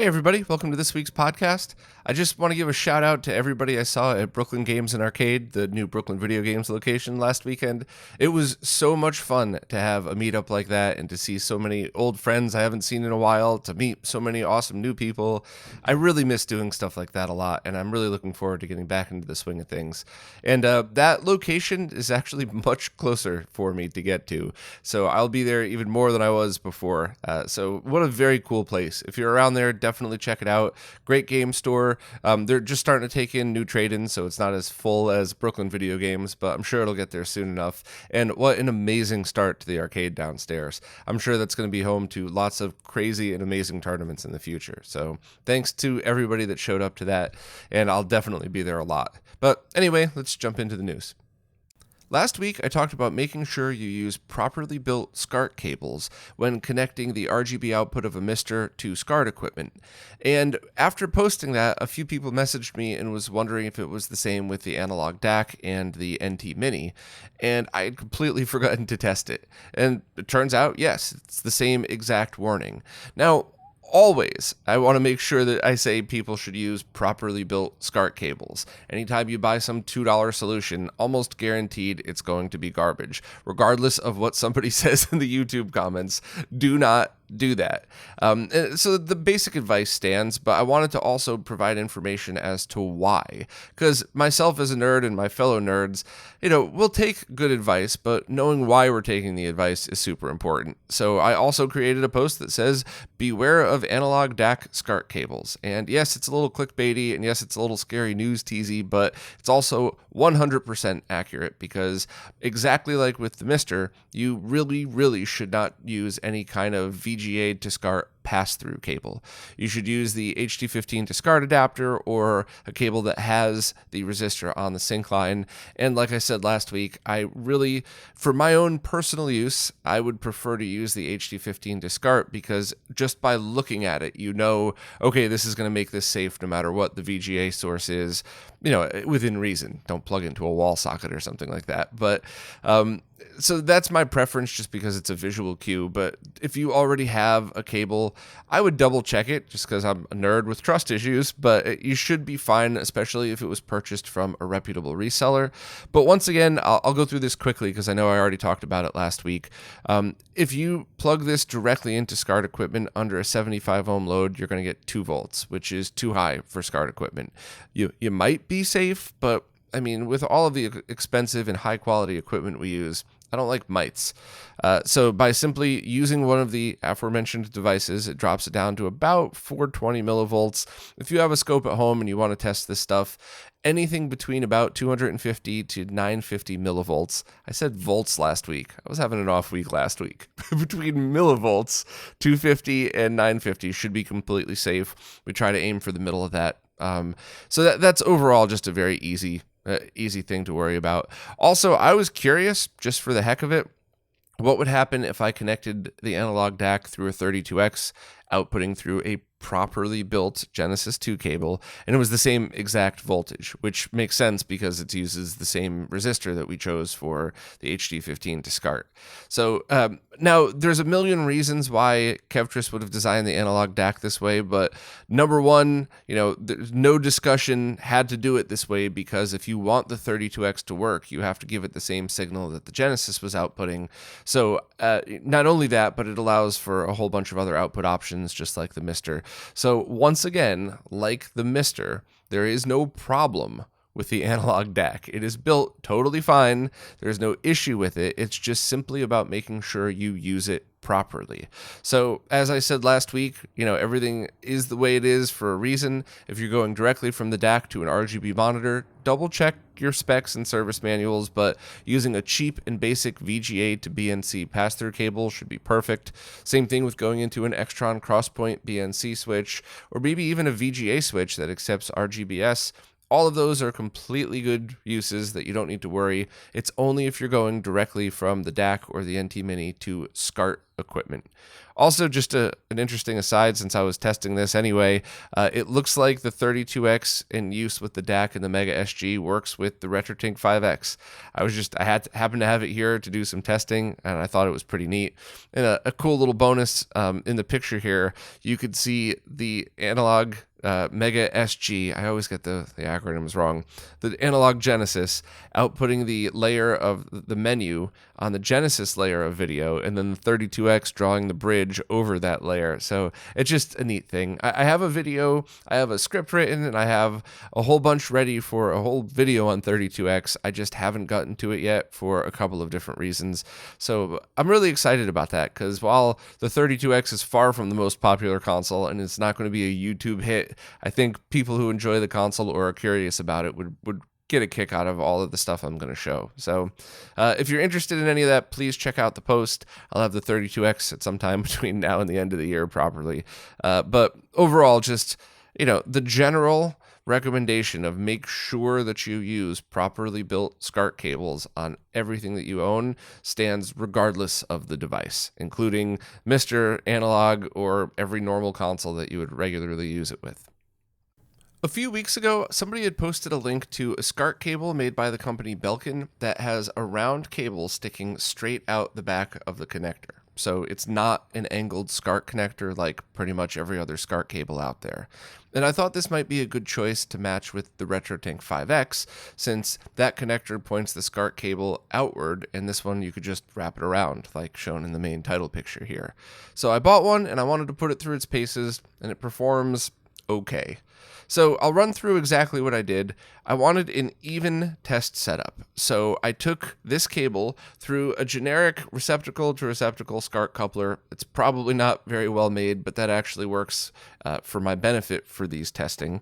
Hey everybody, welcome to this week's podcast. I just want to give a shout out to everybody I saw at Brooklyn Games and Arcade, the new Brooklyn Video Games location last weekend. It was so much fun to have a meetup like that and to see so many old friends I haven't seen in a while, to meet so many awesome new people. I really miss doing stuff like that a lot, and I'm really looking forward to getting back into the swing of things. And that location is actually much closer for me to get to, so I'll be there even more than I was before. So what a very cool place. If you're around there, definitely check it out. Great game store. They're just starting to take in new trade-ins, so it's not as full as Brooklyn Video Games, but I'm sure it'll get there soon enough. And what an amazing start to the arcade downstairs. I'm sure that's going to be home to lots of crazy and amazing tournaments in the future. So thanks to everybody that showed up to that, and I'll definitely be there a lot. But anyway, let's jump into the news. Last week, I talked about making sure you use properly built SCART cables when connecting the RGB output of a Mister to SCART equipment. And after posting that, a few people messaged me and was wondering if it was the same with the Analogue DAC and the NT Mini. And I had completely forgotten to test it. And it turns out, yes, it's the same exact warning. Now, always, I want to make sure that I say people should use properly built SCART cables. Anytime you buy some $2 solution, almost guaranteed it's going to be garbage. Regardless of what somebody says in the YouTube comments, do not do that. So the basic advice stands, but I wanted to also provide information as to why. Because myself as a nerd and my fellow nerds, we'll take good advice, but knowing why we're taking the advice is super important. So I also created a post that says, beware of Analogue DAC SCART cables. And yes, it's a little clickbaity, and yes, it's a little scary news teasy, but it's also 100% accurate because exactly like with the Mister, you really should not use any kind of VGA to SCART pass-through cable. You should use the HT15 to SCART adapter or a cable that has the resistor on the sync line. And like I said last week, for my own personal use, I would prefer to use the HT15 to SCART because just by looking at it, okay, this is going to make this safe no matter what the VGA source is, within reason. Don't plug into a wall socket or something like that. But so that's my preference just because it's a visual cue. But if you already have a cable, I would double check it just because I'm a nerd with trust issues, but you should be fine, especially if it was purchased from a reputable reseller. But once again, I'll go through this quickly because I know I already talked about it last week. If you plug this directly into SCART equipment under a 75 ohm load, you're going to get 2 volts, which is too high for SCART equipment. You might be safe, but I mean, with all of the expensive and high quality equipment we use, I don't like mites. So by simply using one of the aforementioned devices, it drops it down to about 420 millivolts. If you have a scope at home and you want to test this stuff, anything between about 250 to 950 millivolts. I said volts last week. I was having an off week last week. Between millivolts, 250 and 950 should be completely safe. We try to aim for the middle of that. So that's overall just a very easy thing to worry about. Also, I was curious, just for the heck of it, what would happen if I connected the Analogue DAC through a 32X, outputting through a properly built Genesis 2 cable, and it was the same exact voltage, which makes sense because it uses the same resistor that we chose for the HT15 to SCART. So now there's a million reasons why Kevtris would have designed the Analogue DAC this way, but number one, there's no discussion had to do it this way because if you want the 32X to work, you have to give it the same signal that the Genesis was outputting. So not only that, but it allows for a whole bunch of other output options, just like the Mister. So once again, like the Mister, there is no problem with the Analogue DAC. It is built totally fine. There's no issue with it. It's just simply about making sure you use it properly. So as I said last week, everything is the way it is for a reason. If you're going directly from the DAC to an RGB monitor, double check your specs and service manuals, but using a cheap and basic VGA to BNC pass-through cable should be perfect. Same thing with going into an Extron Crosspoint BNC switch, or maybe even a VGA switch that accepts RGBS. All of those are completely good uses that you don't need to worry. It's only if you're going directly from the DAC or the NT Mini to SCART equipment. Also, just an interesting aside, since I was testing this anyway, it looks like the 32X in use with the DAC and the Mega SG works with the RetroRGB. I happened to have it here to do some testing, and I thought it was pretty neat. And a cool little bonus in the picture here, you could see the Analogue Mega SG, I always get the acronyms wrong, the Analogue Genesis, outputting the layer of the menu on the Genesis layer of video, and then the 32X drawing the bridge over that layer. So it's just a neat thing. I have a video, I have a script written, and I have a whole bunch ready for a whole video on 32X. I just haven't gotten to it yet for a couple of different reasons. So I'm really excited about that, because while the 32X is far from the most popular console, and it's not going to be a YouTube hit, I think people who enjoy the console or are curious about it would get a kick out of all of the stuff I'm going to show. So if you're interested in any of that, please check out the post. I'll have the 32X at some time between now and the end of the year properly. But overall, just, the general recommendation of make sure that you use properly built SCART cables on everything that you own stands regardless of the device, including Mr. Analogue or every normal console that you would regularly use it with. A few weeks ago, somebody had posted a link to a SCART cable made by the company Belkin that has a round cable sticking straight out the back of the connector. So it's not an angled SCART connector like pretty much every other SCART cable out there. And I thought this might be a good choice to match with the RetroRGB, since that connector points the SCART cable outward, and this one you could just wrap it around, like shown in the main title picture here. So I bought one, and I wanted to put it through its paces, and it performs okay. So I'll run through exactly what I did. I wanted an even test setup. So I took this cable through a generic receptacle to receptacle SCART coupler. It's probably not very well made, but that actually works for my benefit for these testing,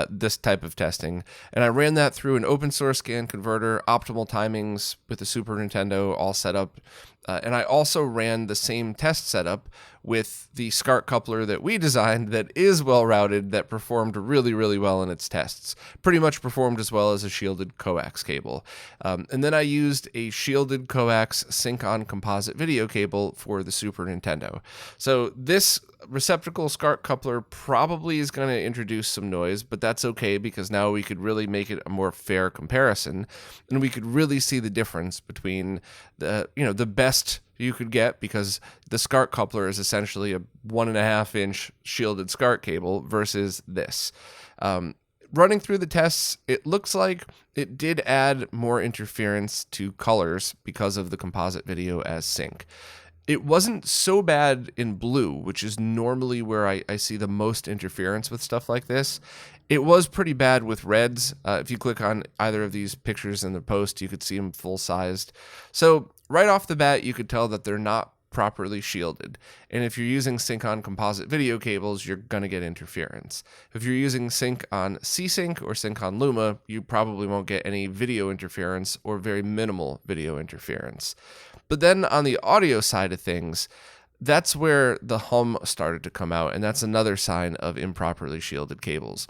this type of testing. And I ran that through an open source GAN converter, optimal timings with the Super Nintendo all set up. And I also ran the same test setup with the SCART coupler that we designed that is well routed, that performed really, really well in its tests. Pretty much performed as well as a shielded coax cable. And then I used a shielded coax sync-on composite video cable for the Super Nintendo. So this receptacle SCART coupler probably is going to introduce some noise, but that's okay, because now we could really make it a more fair comparison, and we could really see the difference between the best you could get, because the SCART coupler is essentially a 1.5-inch shielded SCART cable versus this. Running through the tests, it looks like it did add more interference to colors because of the composite video as sync. It wasn't so bad in blue, which is normally where I see the most interference with stuff like this. It was pretty bad with reds. If you click on either of these pictures in the post, you could see them full-sized. So right off the bat, you could tell that they're not properly shielded. And if you're using sync-on composite video cables, you're going to get interference. If you're using sync-on C-Sync or sync-on Luma, you probably won't get any video interference or very minimal video interference. But then on the audio side of things, that's where the hum started to come out, and that's another sign of improperly shielded cables.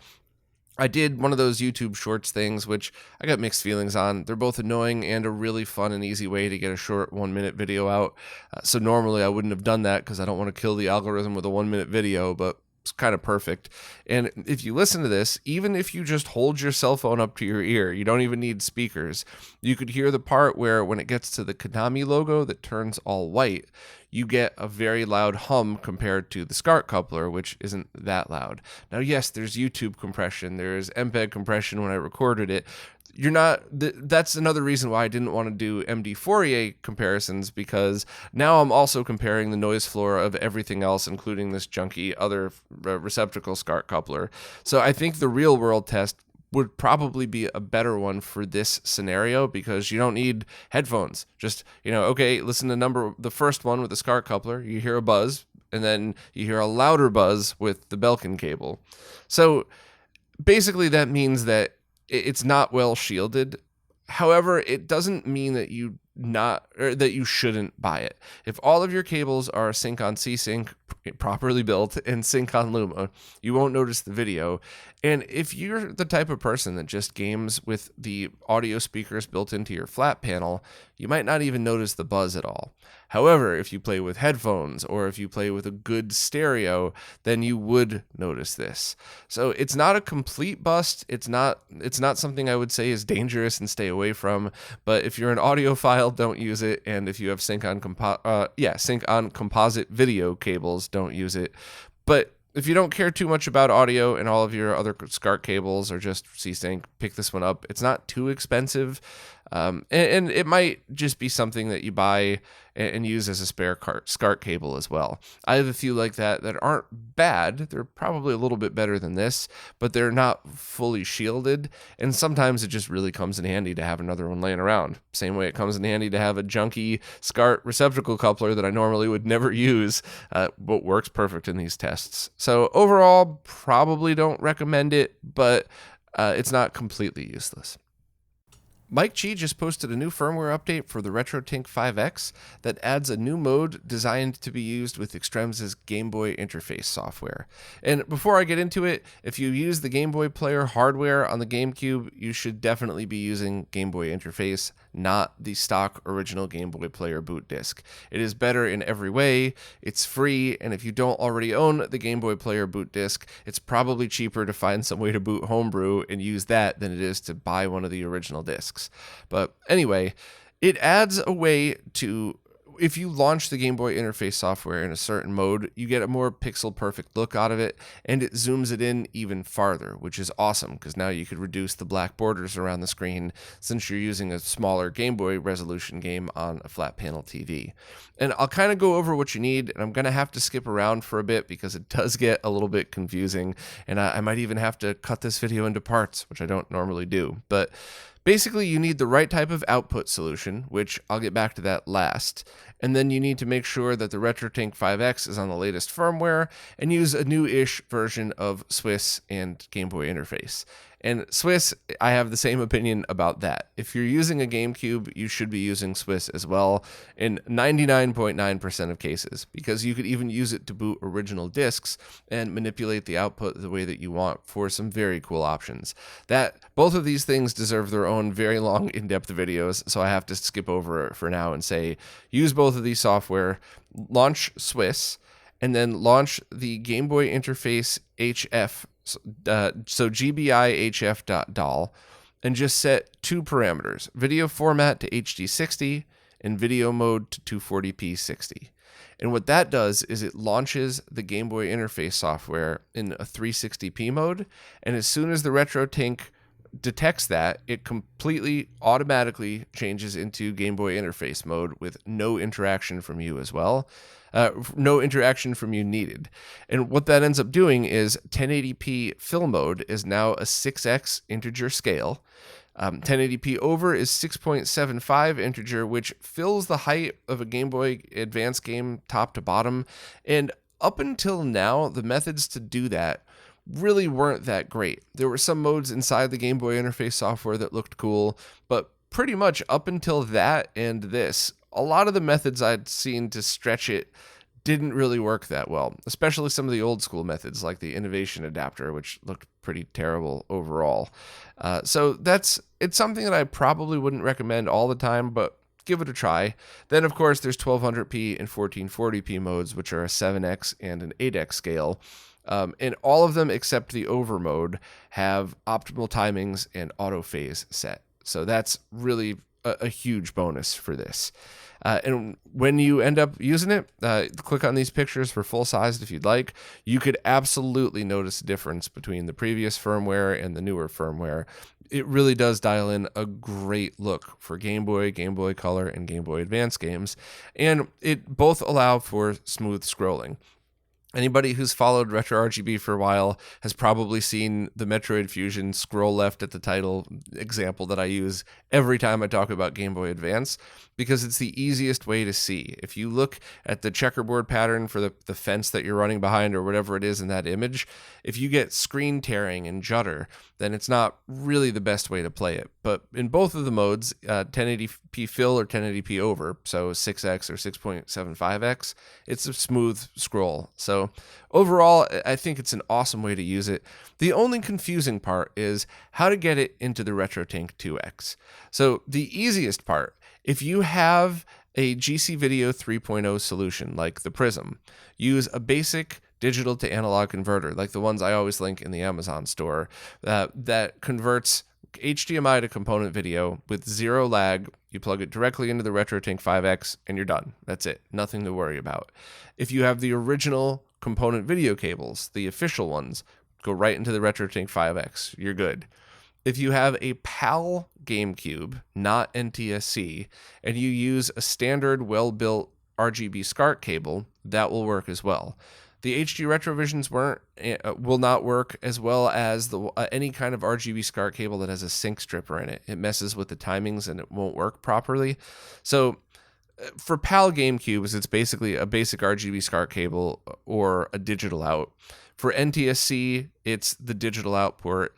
I did one of those YouTube Shorts things, which I got mixed feelings on. They're both annoying and a really fun and easy way to get a short 1-minute video out. So normally I wouldn't have done that because I don't want to kill the algorithm with a 1-minute video, but it's kind of perfect. And if you listen to this, even if you just hold your cell phone up to your ear, you don't even need speakers, you could hear the part where when it gets to the Konami logo that turns all white, you get a very loud hum compared to the SCART coupler, which isn't that loud. Now, yes, there's YouTube compression, there's MPEG compression when I recorded it. That's another reason why I didn't want to do MD Fourier comparisons, because now I'm also comparing the noise floor of everything else, including this junky other receptacle SCART coupler. So I think the real world test would probably be a better one for this scenario, because you don't need headphones. Just, okay, listen to the first one with the SCART coupler, you hear a buzz, and then you hear a louder buzz with the Belkin cable. So basically that means that it's not well shielded. However, it doesn't mean that you shouldn't buy it. If all of your cables are sync on C-Sync properly built and sync on Luma, you won't notice the video. And if you're the type of person that just games with the audio speakers built into your flat panel, you might not even notice the buzz at all. However, if you play with headphones or if you play with a good stereo, then you would notice this. So it's not a complete bust. It's not something I would say is dangerous and stay away from. But if you're an audiophile, don't use it. And if you have sync on composite video cables, don't use it. But if you don't care too much about audio and all of your other SCART cables or just C-Sync, pick this one up. It's not too expensive. And it might just be something that you buy and use as a spare SCART cable as well. I have a few like that aren't bad. They're probably a little bit better than this, but they're not fully shielded. And sometimes it just really comes in handy to have another one laying around. Same way it comes in handy to have a junky SCART receptacle coupler that I normally would never use, but works perfect in these tests. So overall, probably don't recommend it, but it's not completely useless. Mike Chi just posted a new firmware update for the RetroRGB that adds a new mode designed to be used with Extrems' Game Boy interface software. And before I get into it, if you use the Game Boy Player hardware on the GameCube, you should definitely be using Game Boy interface, not the stock original Game Boy Player boot disc. It is better in every way, it's free, and if you don't already own the Game Boy Player boot disc, it's probably cheaper to find some way to boot Homebrew and use that than it is to buy one of the original discs. But anyway, it adds a way to, if you launch the Game Boy interface software in a certain mode, you get a more pixel perfect look out of it, and it zooms it in even farther, which is awesome because now you could reduce the black borders around the screen since you're using a smaller Game Boy resolution game on a flat panel TV. And I'll kind of go over what you need, and I'm going to have to skip around for a bit because it does get a little bit confusing, and I might even have to cut this video into parts, which I don't normally do. But basically, you need the right type of output solution, which I'll get back to that last. And then you need to make sure that the RetroRGB is on the latest firmware and use a new-ish version of Swiss and Game Boy interface. And Swiss, I have the same opinion about that. If you're using a GameCube, you should be using Swiss as well in 99.9% of cases, because you could even use it to boot original discs and manipulate the output the way that you want for some very cool options. Both of these things deserve their own very long in-depth videos, so I have to skip over it for now and say use both of these software, launch Swiss, and then launch the Game Boy Interface HF, so GBI-HF.DAL, and just set two parameters, video format to HD60 and video mode to 240p 60. And what that does is it launches the Game Boy interface software in a 360p mode, and as soon as the RetroTink detects that, it completely automatically changes into Game Boy interface mode with no interaction from you as well. No interaction from you needed. And what that ends up doing is 1080p fill mode is now a 6x integer scale. 1080p over is 6.75 integer, which fills the height of a Game Boy Advance game top to bottom. And up until now, the methods to do that really weren't that great. There were some modes inside the Game Boy interface software that looked cool, but pretty much up until that and this, a lot of the methods I'd seen to stretch it didn't really work that well, especially some of the old school methods like the innovation adapter, which looked pretty terrible overall. So it's something that I probably wouldn't recommend all the time, but give it a try. Then, of course, there's 1200p and 1440p modes, which are a 7x and an 8x scale. And all of them except the over mode have optimal timings and auto phase set. So that's really a huge bonus for this. And when you end up using it, click on these pictures for full size if you'd like. You could absolutely notice a difference between the previous firmware and the newer firmware. It really does dial in a great look for Game Boy, Game Boy Color, and Game Boy Advance games. And it both allow for smooth scrolling. Anybody who's followed RetroRGB for a while has probably seen the Metroid Fusion scroll left at the title example that I use every time I talk about Game Boy Advance, because it's the easiest way to see. If you look at the checkerboard pattern for the fence that you're running behind or whatever it is in that image, if you get screen tearing and judder, then it's not really the best way to play it. But in both of the modes, 1080p fill or 1080p over, so 6x or 6.75x, it's a smooth scroll. So overall, I think it's an awesome way to use it. The only confusing part is how to get it into the RetroTink 2X. So the easiest part, if you have a GC Video 3.0 solution like the Prism, use a basic digital to analog converter like the ones I always link in the Amazon store that converts HDMI to component video with zero lag. You plug it directly into the RetroTink 5X and you're done. That's it. Nothing to worry about. If you have the original component video cables, the official ones, go right into the RetroTink 5X. You're good. If you have a PAL GameCube, not NTSC, and you use a standard well-built RGB SCART cable, that will work as well. The HD Retrovisions will not work, as well as any kind of RGB SCART cable that has a sync stripper in it. It messes with the timings and it won't work properly. So for PAL GameCubes, it's basically a basic RGB SCART cable or a digital out. For NTSC, it's the digital out port.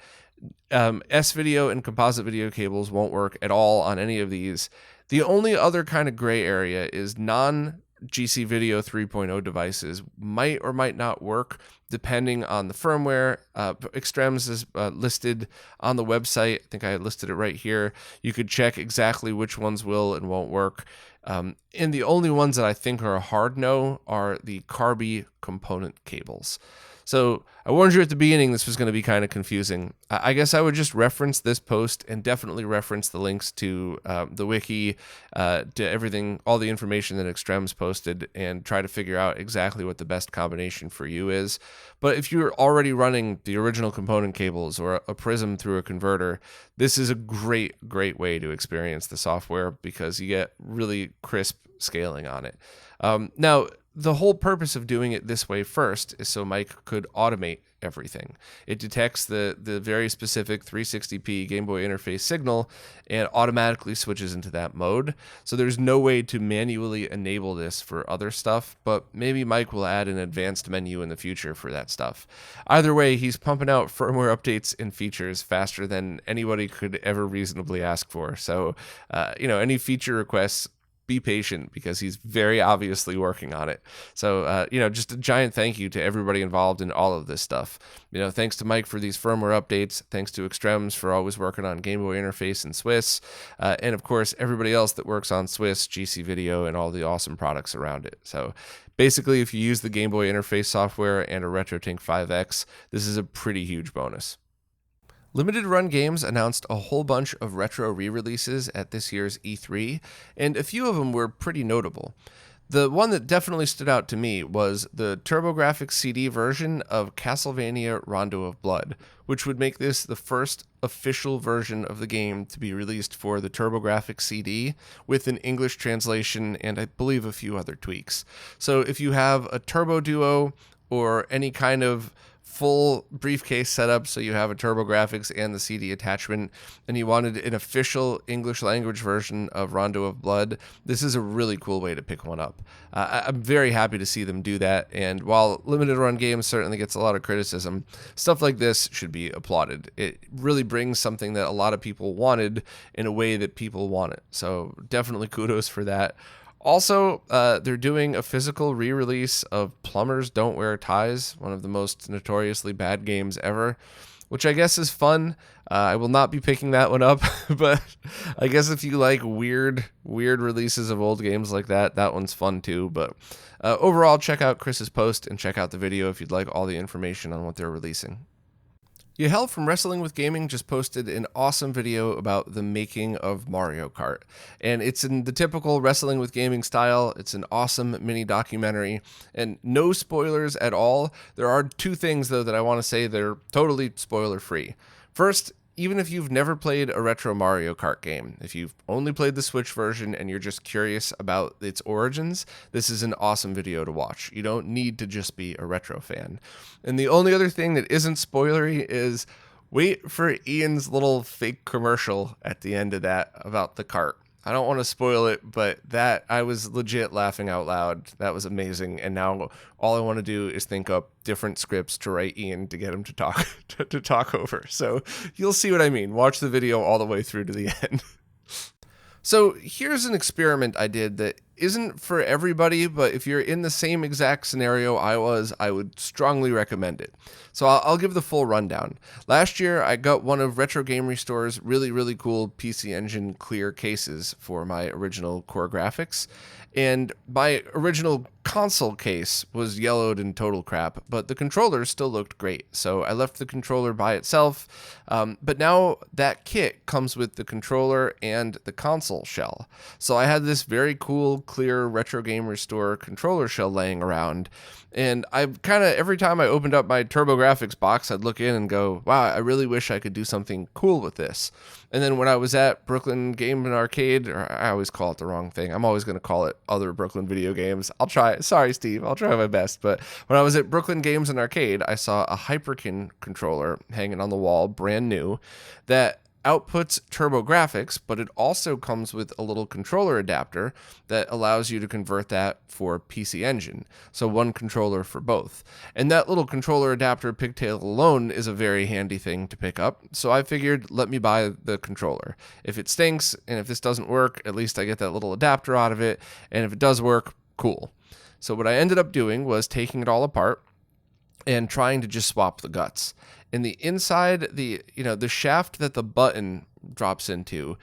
S-Video and composite video cables won't work at all on any of these. The only other kind of gray area is GC Video 3.0 devices might or might not work depending on the firmware. Extrems is listed on the website. I think I listed it right here. You could check exactly which ones will and won't work. And the only ones that I think are a hard no are the Carby component cables. So I warned you at the beginning this was going to be kind of confusing. I guess I would just reference this post and definitely reference the links to the wiki, to everything, all the information that Extrems posted, and try to figure out exactly what the best combination for you is. But if you're already running the original component cables or a Prism through a converter, this is a great way to experience the software because you get really crisp scaling on it. Now, the whole purpose of doing it this way first is so Mike could automate everything. It detects the very specific 360p Game Boy interface signal and automatically switches into that mode. So there's no way to manually enable this for other stuff, but maybe Mike will add an advanced menu in the future for that stuff. Either way, he's pumping out firmware updates and features faster than anybody could ever reasonably ask for. So, any feature requests, be patient because he's very obviously working on it. So, just a giant thank you to everybody involved in all of this stuff. Thanks to Mike for these firmware updates. Thanks to Extrems for always working on Game Boy Interface and Swiss. And of course, everybody else that works on Swiss, GC Video, and all the awesome products around it. So basically, if you use the Game Boy Interface software and a RetroTink 5X, this is a pretty huge bonus. Limited Run Games announced a whole bunch of retro re-releases at this year's E3, and a few of them were pretty notable. The one that definitely stood out to me was the TurboGrafx CD version of Castlevania Rondo of Blood, which would make this the first official version of the game to be released for the TurboGrafx CD with an English translation and I believe a few other tweaks. So if you have a Turbo Duo or any kind of full briefcase setup, so you have a TurboGrafx and the CD attachment, and you wanted an official English language version of Rondo of Blood, this is a really cool way to pick one up. I'm very happy to see them do that, and while Limited Run Games certainly gets a lot of criticism, stuff like this should be applauded. It really brings something that a lot of people wanted in a way that people want it, so definitely kudos for that. Also, they're doing a physical re-release of Plumbers Don't Wear Ties, one of the most notoriously bad games ever, which I guess is fun. I will not be picking that one up, but I guess if you like weird releases of old games like that, that one's fun too. But overall, check out Chris's post and check out the video if you'd like all the information on what they're releasing. Yahel from Wrestling with Gaming just posted an awesome video about the making of Mario Kart, and it's in the typical Wrestling with Gaming style. It's an awesome mini documentary, and no spoilers at all. There are two things, though, that I want to say that are totally spoiler-free. First, even if you've never played a retro Mario Kart game, if you've only played the Switch version and you're just curious about its origins, this is an awesome video to watch. You don't need to just be a retro fan. And the only other thing that isn't spoilery is wait for Ian's little fake commercial at the end of that about the cart. I don't want to spoil it, but that I was legit laughing out loud. That was amazing. And now all I want to do is think up different scripts to write Ian to get him to talk to talk over. So you'll see what I mean. Watch the video all the way through to the end. So here's an experiment I did that isn't for everybody, but if you're in the same exact scenario I was, I would strongly recommend it. So I'll give the full rundown. Last year, I got one of Retro Game Restore's really cool PC Engine clear cases for my original core graphics. And my original console case was yellowed and total crap, but the controller still looked great. So I left the controller by itself, but now that kit comes with the controller and the console shell. So I had this very cool, clear Retro Game Restore controller shell laying around. And I kind of, every time I opened up my TurboGrafx box, I'd look in and go, wow, I really wish I could do something cool with this. And then when I was at Brooklyn Game and Arcade, or I always call it the wrong thing. I'm always going to call it other Brooklyn Video Games. I'll try. Sorry, Steve. I'll try my best. But when I was at Brooklyn Games and Arcade, I saw a Hyperkin controller hanging on the wall, brand new, that outputs TurboGrafx, but it also comes with a little controller adapter that allows you to convert that for PC Engine. So one controller for both. And that little controller adapter pigtail alone is a very handy thing to pick up. So I figured, let me buy the controller. If it stinks and if this doesn't work, at least I get that little adapter out of it. And if it does work, cool. So what I ended up doing was taking it all apart and trying to just swap the guts. In the inside, the shaft that the button drops into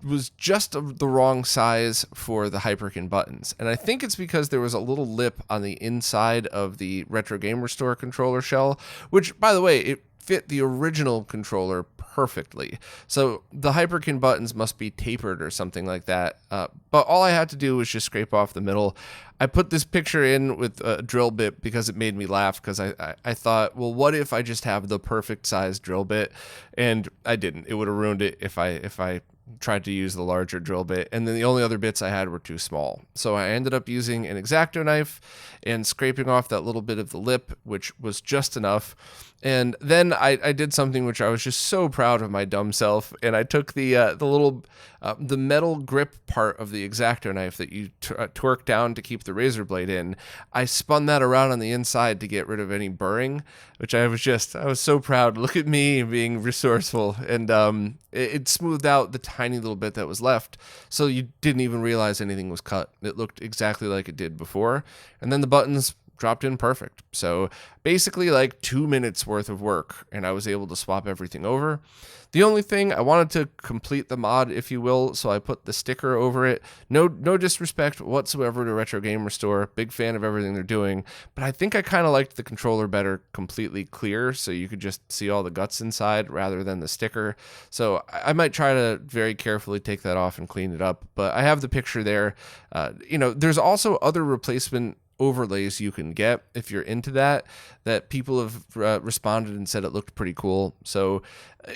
was just the wrong size for the Hyperkin buttons. And I think it's because there was a little lip on the inside of the Retro Game Restore controller shell, which, by the way, it fit the original controller perfectly. So the Hyperkin buttons must be tapered or something like that. But all I had to do was just scrape off the middle. I put this picture in with a drill bit because it made me laugh, because I thought, well, what if I just have the perfect size drill bit? And I didn't. It would have ruined it if I tried to use the larger drill bit, and then the only other bits I had were too small. So I ended up using an X-Acto knife and scraping off that little bit of the lip, which was just enough. And then I did something which I was just so proud of my dumb self, and I took the metal grip part of the X-Acto knife that you torque down to keep the razor blade in. I spun that around on the inside to get rid of any burring, which I was so proud. Look at me being resourceful. And it smoothed out the tiny little bit that was left, so you didn't even realize anything was cut. It looked exactly like it did before. And then the buttons dropped in perfect. So basically like 2 minutes worth of work, and I was able to swap everything over. The only thing, I wanted to complete the mod, if you will, so I put the sticker over it. No disrespect whatsoever to Retro Game Restore. Big fan of everything they're doing, but I think I kind of liked the controller better completely clear, so you could just see all the guts inside rather than the sticker. So I might try to very carefully take that off and clean it up, but I have the picture there. There's also other replacement overlays you can get if you're into that people have responded and said it looked pretty cool. So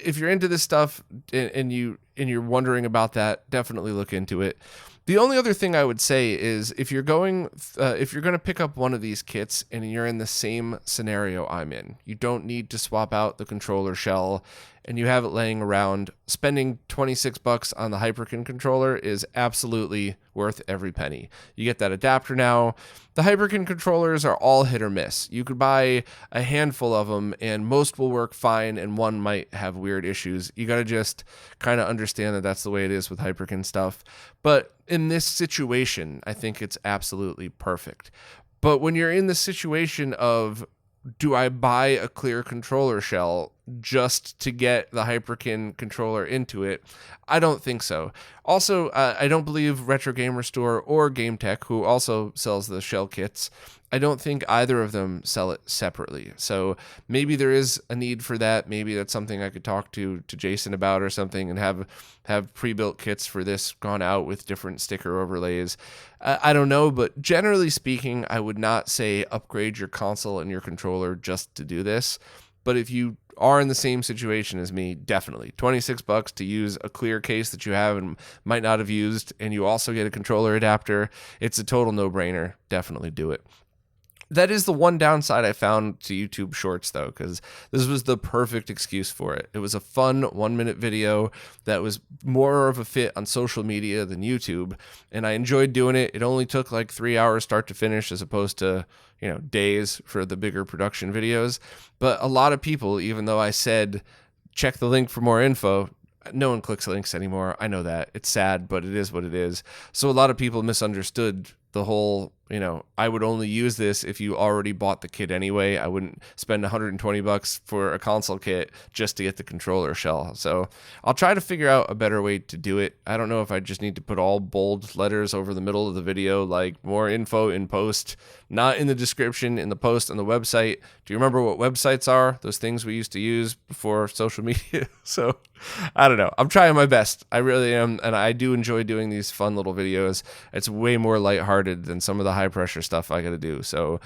if you're into this stuff and you're wondering about that, definitely look into it. The only other thing I would say is if you're going to pick up one of these kits and you're in the same scenario I'm in, you don't need to swap out the controller shell and you have it laying around. Spending $26 on the Hyperkin controller is absolutely worth every penny. You get that adapter now. The Hyperkin controllers are all hit or miss. You could buy a handful of them and most will work fine and one might have weird issues. You got to just kind of understand that that's the way it is with Hyperkin stuff. But in this situation, I think it's absolutely perfect. But when you're in the situation of, do I buy a clear controller shell just to get the Hyperkin controller into it? I don't think so. Also, I don't believe Retro Game Restore or Game Tech, who also sells the shell kits, I don't think either of them sell it separately. So maybe there is a need for that. Maybe that's something I could talk to Jason about or something, and have pre-built kits for this gone out with different sticker overlays. I don't know, but generally speaking, I would not say upgrade your console and your controller just to do this. But if you are in the same situation as me, definitely $26 to use a clear case that you have and might not have used, and you also get a controller adapter. It's a total no-brainer. Definitely do it. That is the one downside I found to YouTube Shorts, though, because this was the perfect excuse for it. It was a fun 1-minute video that was more of a fit on social media than YouTube, and I enjoyed doing it. It only took like 3 hours start to finish as opposed to, days for the bigger production videos. But a lot of people, even though I said, check the link for more info, no one clicks links anymore. I know that. It's sad, but it is what it is. So a lot of people misunderstood the whole, I would only use this if you already bought the kit anyway. I wouldn't spend $120 for a console kit just to get the controller shell. So I'll try to figure out a better way to do it. I don't know if I just need to put all bold letters over the middle of the video, like more info in post, not in the description, in the post on the website. Do you remember what websites are? Those things we used to use before social media. So I don't know. I'm trying my best. I really am. And I do enjoy doing these fun little videos. It's way more lighthearted than some of the high pressure stuff I got to do. So,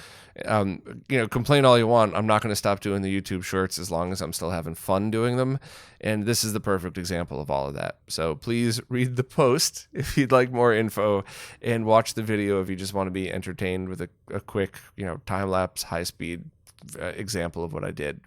complain all you want. I'm not going to stop doing the YouTube Shorts as long as I'm still having fun doing them. And this is the perfect example of all of that. So please read the post if you'd like more info, and watch the video if you just want to be entertained with a quick, time-lapse, high-speed example of what I did.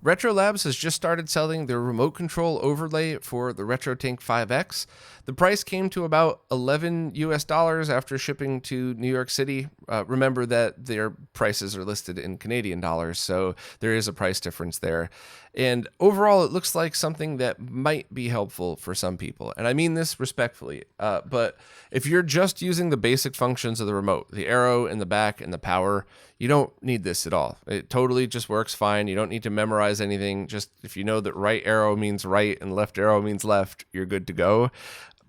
Retro Labs has just started selling their remote control overlay for the RetroTink5X. The price came to about $11 after shipping to New York City. Remember that their prices are listed in Canadian dollars, so there is a price difference there. And overall, it looks like something that might be helpful for some people. And I mean this respectfully, but if you're just using the basic functions of the remote, the arrow in the back and the power, you don't need this at all. It totally just works fine. You don't need to memorize anything. Just if you know that right arrow means right and left arrow means left, you're good to go.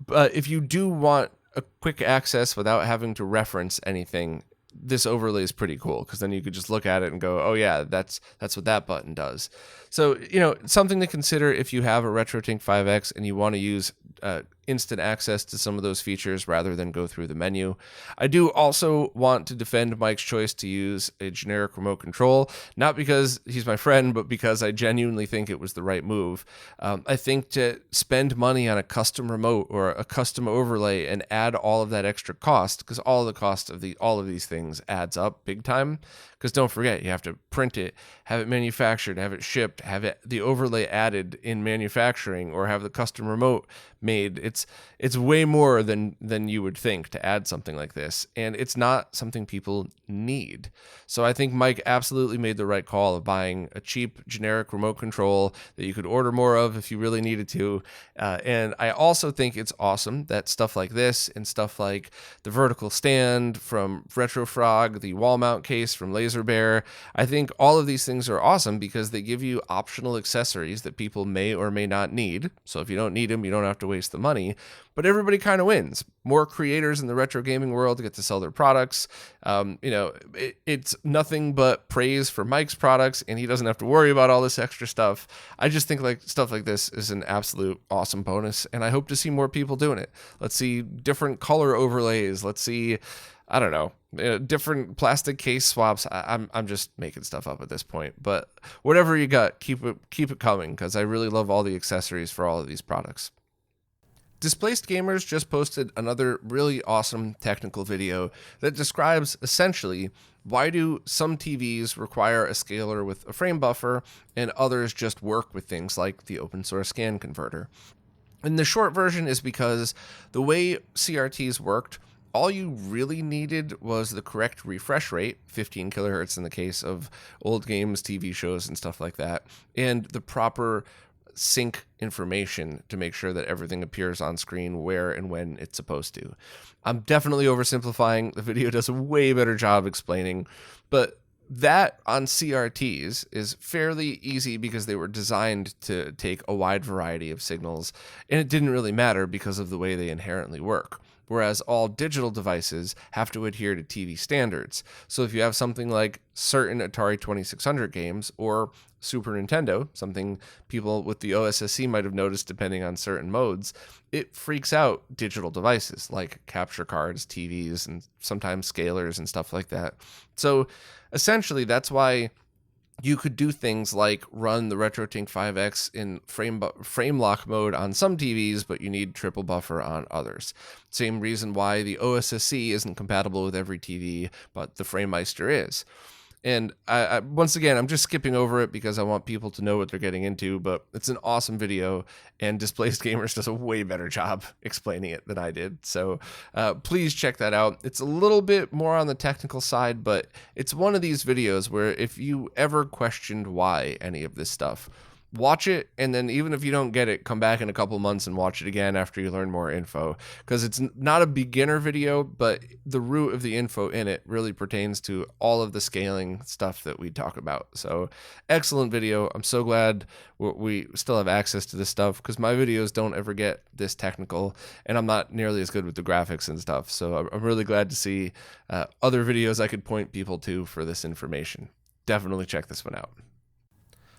But if you do want a quick access without having to reference anything, this overlay is pretty cool, because then you could just look at it and go, oh yeah, that's what that button does. So, something to consider if you have a RetroTink5X and you want to use instant access to some of those features rather than go through the menu. I do also want to defend Mike's choice to use a generic remote control, not because he's my friend, but because I genuinely think it was the right move. I think to spend money on a custom remote or a custom overlay and add all of that extra cost, because all the cost of all of these things adds up big time. Because don't forget, you have to print it, have it manufactured, have it shipped, have the overlay added in manufacturing, or have the custom remote made. It's way more than you would think to add something like this, and it's not something people need. So I think Mike absolutely made the right call of buying a cheap generic remote control that you could order more of if you really needed to. And I also think it's awesome that stuff like this and stuff like the vertical stand from RetroFrog, the wall mount case from Laser Bear, I think all of these things are awesome because they give you optional accessories that people may or may not need. So if you don't need them, you don't have to waste the money. But everybody kind of wins. More creators in the retro gaming world get to sell their products. It's nothing but praise for Mike's products, and he doesn't have to worry about all this extra stuff. I just think stuff like this is an absolute awesome bonus, and I hope to see more people doing it. Let's see different color overlays. Let's see, I don't know, different plastic case swaps. I'm just making stuff up at this point, but whatever you got, keep it coming, because I really love all the accessories for all of these products. Displaced Gamers just posted another really awesome technical video that describes essentially why do some TVs require a scaler with a frame buffer and others just work with things like the open source scan converter. And the short version is because the way CRTs worked, all you really needed was the correct refresh rate, 15 kilohertz in the case of old games, TV shows, and stuff like that, and the proper sync information to make sure that everything appears on screen where and when it's supposed to. I'm definitely oversimplifying. The video does a way better job explaining, but that on CRTs is fairly easy because they were designed to take a wide variety of signals, and it didn't really matter because of the way they inherently work. Whereas all digital devices have to adhere to TV standards. So if you have something like certain Atari 2600 games or Super Nintendo, something people with the OSSC might have noticed depending on certain modes, it freaks out digital devices like capture cards, TVs, and sometimes scalers and stuff like that. So essentially, that's why you could do things like run the RetroRGB in frame lock mode on some TVs, but you need triple buffer on others. Same reason why the OSSC isn't compatible with every TV, but the FrameMeister is. And I once again, I'm just skipping over it because I want people to know what they're getting into, but it's an awesome video, and Displaced Gamers does a way better job explaining it than I did. So please check that out. It's a little bit more on the technical side, but it's one of these videos where if you ever questioned why any of this stuff, watch it, and then even if you don't get it, come back in a couple months and watch it again after you learn more info, because it's not a beginner video, but the root of the info in it really pertains to all of the scaling stuff that we talk about. So excellent video. I'm so glad we still have access to this stuff, because my videos don't ever get this technical, and I'm not nearly as good with the graphics and stuff. So I'm really glad to see other videos I could point people to for this information. Definitely check this one out.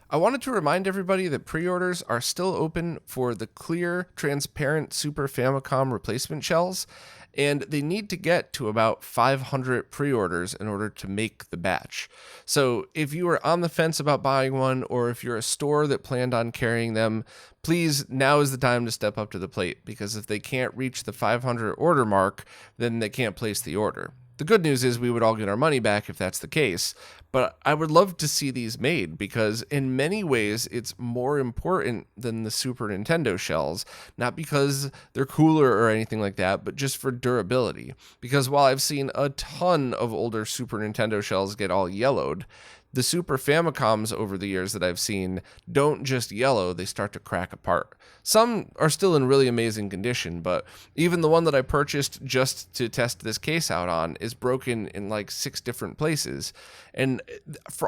I wanted to remind everybody that pre-orders are still open for the clear, transparent Super Famicom replacement shells, and they need to get to about 500 pre-orders in order to make the batch. So if you are on the fence about buying one, or if you're a store that planned on carrying them, please, now is the time to step up to the plate, because if they can't reach the 500 order mark, then they can't place the order. The good news is we would all get our money back if that's the case, but I would love to see these made, because in many ways it's more important than the Super Nintendo shells, not because they're cooler or anything like that, but just for durability. Because while I've seen a ton of older Super Nintendo shells get all yellowed, the Super Famicoms over the years that I've seen don't just yellow, they start to crack apart. Some are still in really amazing condition, but even the one that I purchased just to test this case out on is broken in like 6 different places. And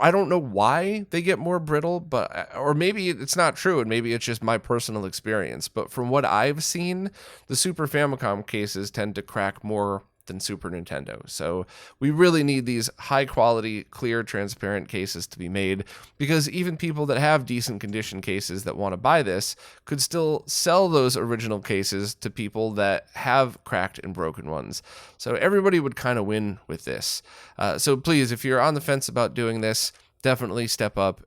I don't know why they get more brittle, but or maybe it's not true, and maybe it's just my personal experience. But from what I've seen, the Super Famicom cases tend to crack more than Super Nintendo. So we really need these high quality, clear, transparent cases to be made, because even people that have decent condition cases that want to buy this could still sell those original cases to people that have cracked and broken ones. So everybody would kind of win with this. So please, if you're on the fence about doing this, definitely step up.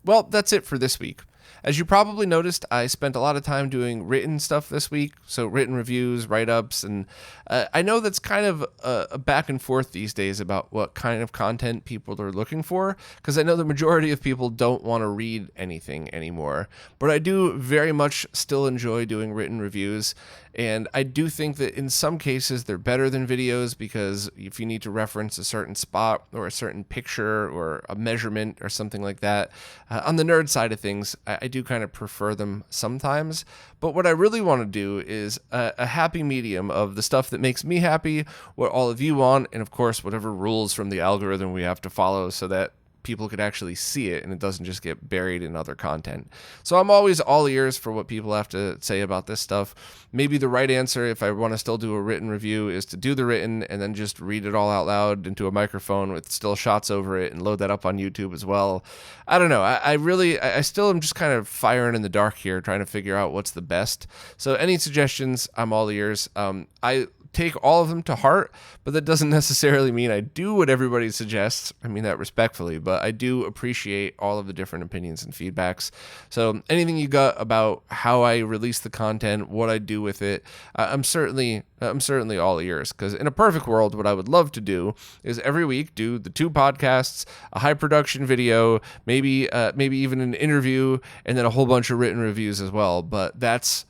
Well, that's it for this week. As you probably noticed, I spent a lot of time doing written stuff this week, so written reviews, write-ups, and I know that's kind of a back and forth these days about what kind of content people are looking for, because I know the majority of people don't want to read anything anymore, but I do very much still enjoy doing written reviews, and I do think that in some cases they're better than videos, because if you need to reference a certain spot or a certain picture or a measurement or something like that, on the nerd side of things, I do kind of prefer them sometimes. But what I really want to do is a happy medium of the stuff that makes me happy, what all of you want, and of course whatever rules from the algorithm we have to follow so that people could actually see it and it doesn't just get buried in other content. So I'm always all ears for what people have to say about this stuff. Maybe the right answer, if I want to still do a written review, is to do the written and then just read it all out loud into a microphone with still shots over it and load that up on YouTube as well. I don't know. I still am just kind of firing in the dark here, trying to figure out what's the best. So any suggestions, I'm all ears. I take all of them to heart, but that doesn't necessarily mean I do what everybody suggests. I mean that respectfully, but I do appreciate all of the different opinions and feedbacks. So anything you got about how I release the content, what I do with it, I'm certainly all ears, because in a perfect world, what I would love to do is every week do the 2 podcasts, a high production video, maybe even an interview, and then a whole bunch of written reviews as well. But that's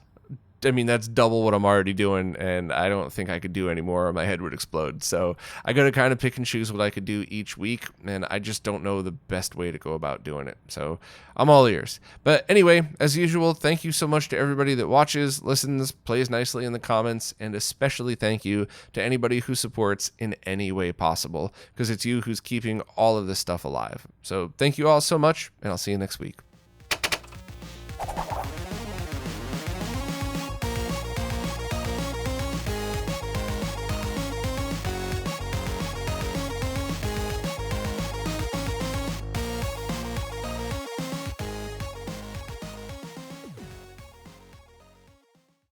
double what I'm already doing, and I don't think I could do any more or my head would explode. So I got to kind of pick and choose what I could do each week, and I just don't know the best way to go about doing it. So I'm all ears. But anyway, as usual, thank you so much to everybody that watches, listens, plays nicely in the comments, and especially thank you to anybody who supports in any way possible, because it's you who's keeping all of this stuff alive. So thank you all so much, and I'll see you next week.